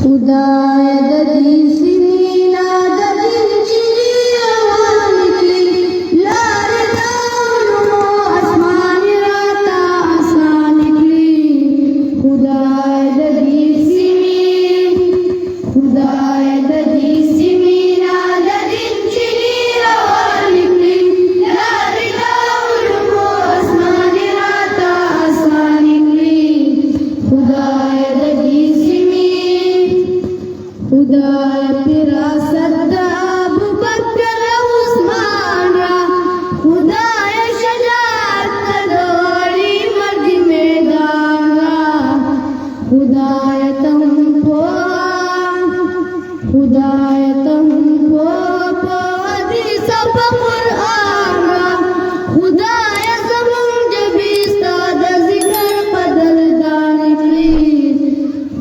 خدای د دې سیمې د دین چینې روان کړي لارې داونو اسمان راته آسان کړي خدای د دې سیمې خدای د دې سیمې د دین چینې روان کړي لارې داونو اسمان راته آسان کړي خدای د دې خدای فراست د ابوبکر عثمان را خدای شجاعت د دوړي مرګ میدان را خدای تم په حدیث په قرآن را خدای زمون جبي ستا د ذکر بدل دان کړي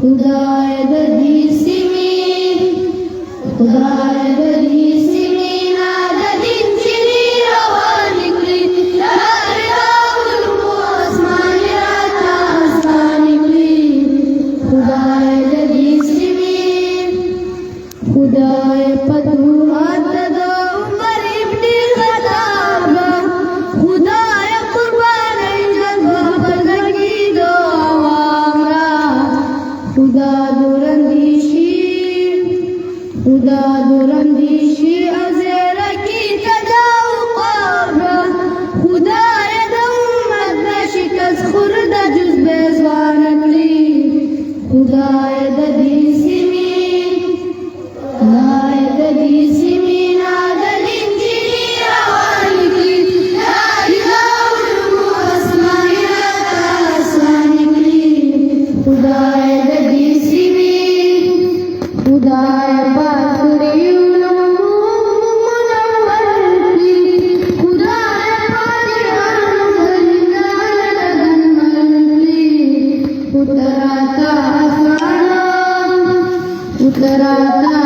خدای د دې خدای د دې سیمې د دین چینې روان کړي لارې داونو اسمان راته آسان کړي خدای د دې سیمې خدای فتوحات د عمر ابن خطاب خدای قربانۍ جذبه بزرګي د عوام را خدا دورندیشی ازیره کی تداو قابر خدای د امت د شکست خورد جز بیزوان کړي خدای د دې سیمې د دین چینې روان کړي لارې داونو اسمان راته آسان کړي خدای د دې سیمې خدای Utarata